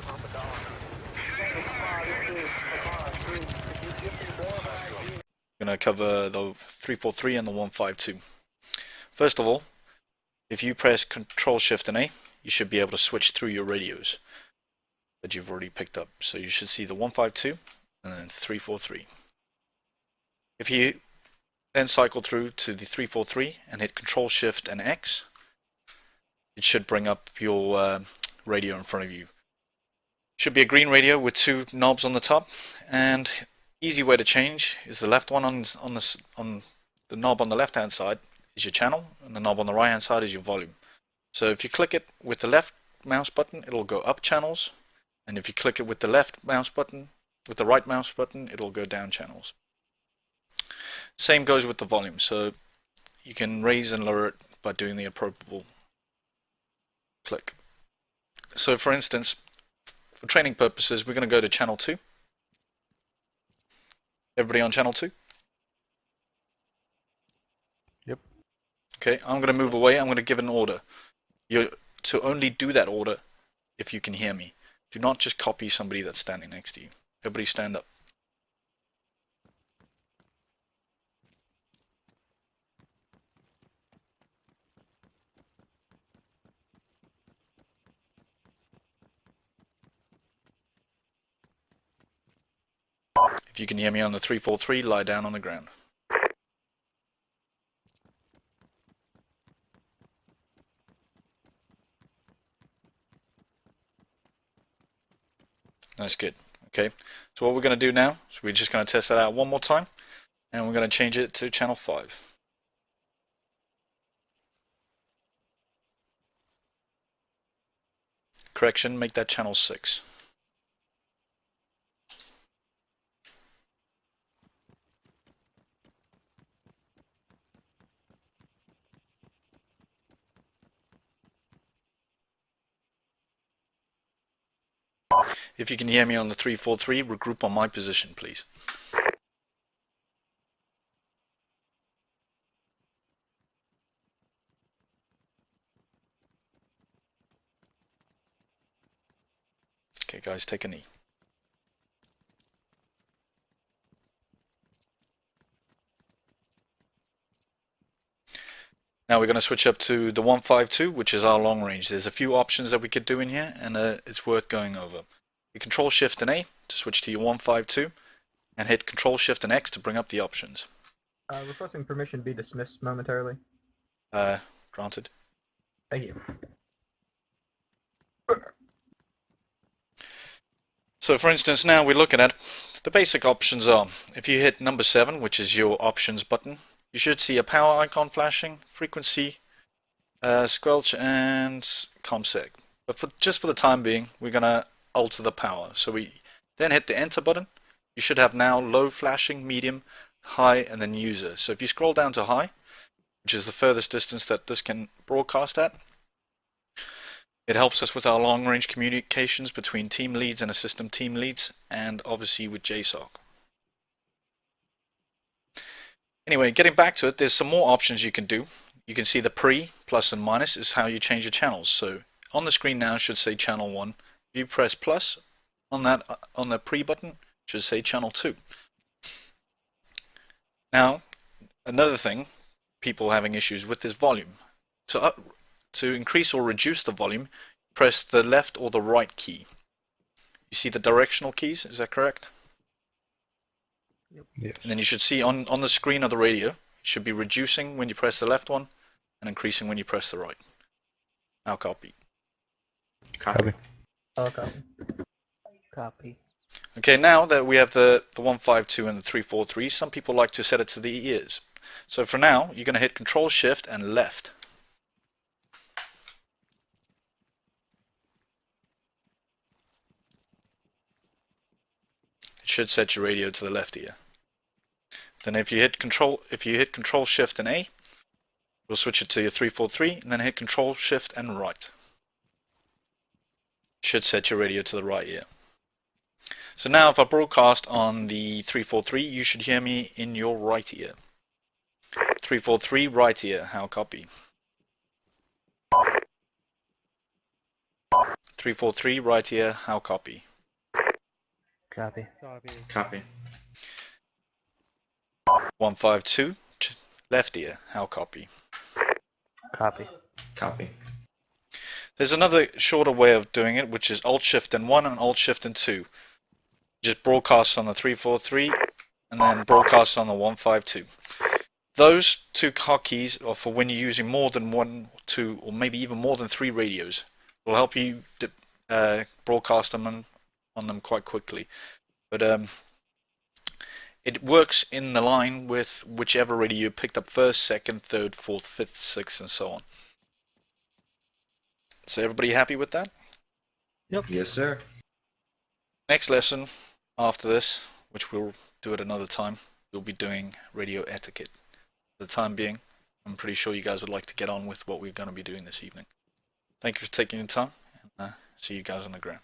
I'm going to cover the 343 and the 152. First of all, if you press Control Shift and A, you should be able to switch through your radios that you've already picked up. So you should see the 152 and then 343. If you then cycle through to the 343 and hit Control Shift and X, it should bring up your radio in front of you. Should be a green radio with two knobs on the top, and easy way to change is the left one on the knob on the left hand side is your channel, and the knob on the right hand side is your volume. So if you click it with the left mouse button, it'll go up channels, and if you click it with the left mouse button, with the right mouse button, it'll go down channels. Same goes with the volume, so you can raise and lower it by doing the appropriate click. So for instance, for training purposes, we're going to go to channel 2. Everybody on channel 2? Yep. Okay, I'm going to move away. I'm going to give an order. You're to only do that order if you can hear me. Do not just copy somebody that's standing next to you. Everybody stand up. If you can hear me on the 343, lie down on the ground. That's good. Okay, so what we're going to do now is we're just going to test that out one more time, and we're going to change it to channel 5. Correction, make that channel 6. If you can hear me on the 343, regroup on my position, please. Okay, guys, take a knee. Now we're going to switch up to the 152, which is our long range. There's a few options that we could do in here, and it's worth going over. You Control Shift and A to switch to your 152, and hit Control Shift and X to bring up the options. Requesting permission to be dismissed momentarily. Granted. Thank you. So for instance, now we're looking at the basic options are, if you hit number 7, which is your options button, you should see a power icon flashing, frequency, squelch, and ComSeg. But just for the time being, we're going to alter the power. So we then hit the enter button. You should have now low flashing, medium, high, and then user. So if you scroll down to high, which is the furthest distance that this can broadcast at, it helps us with our long range communications between team leads and assistant team leads, and obviously with JSOC. Anyway, getting back to it, there's some more options you can do. You can see the pre, plus and minus is how you change your channels. So on the screen now it should say channel 1. If you press plus on the pre button, it should say channel 2. Now, another thing, people having issues with is volume. To increase or reduce the volume, press the left or the right key. You see the directional keys, is that correct? Yes. And then you should see on the screen of the radio, it should be reducing when you press the left one and increasing when you press the right. Now copy. Copy. Oh, copy. Copy. Okay, now that we have the 152 and the 343, some people like to set it to the ears. So for now, you're going to hit Control Shift and left. It should set your radio to the left ear. Then if you hit Control Shift and A, we'll switch it to your 343, and then hit Control Shift and right. It should set your radio to the right ear. So now if I broadcast on the 343, you should hear me in your right ear. 343 right ear, how copy. 343, right ear, how copy? Copy. Copy. 152, left ear, how copy? Copy. Copy. There's another shorter way of doing it, which is Alt-Shift and 1 and Alt-Shift and 2. Just broadcast on the 343 and then broadcast on the 152. Those two hotkeys are for when you're using more than 1, 2, or maybe even more than 3 radios. It will help you broadcast them on them quite quickly. But it works in the line with whichever radio you picked up first, second, third, fourth, fifth, sixth, and so on. So everybody happy with that? Yep. Yes, sir. Next lesson after this, which we'll do at another time, we'll be doing radio etiquette. For the time being, I'm pretty sure you guys would like to get on with what we're going to be doing this evening. Thank you for taking your time, and see you guys on the ground.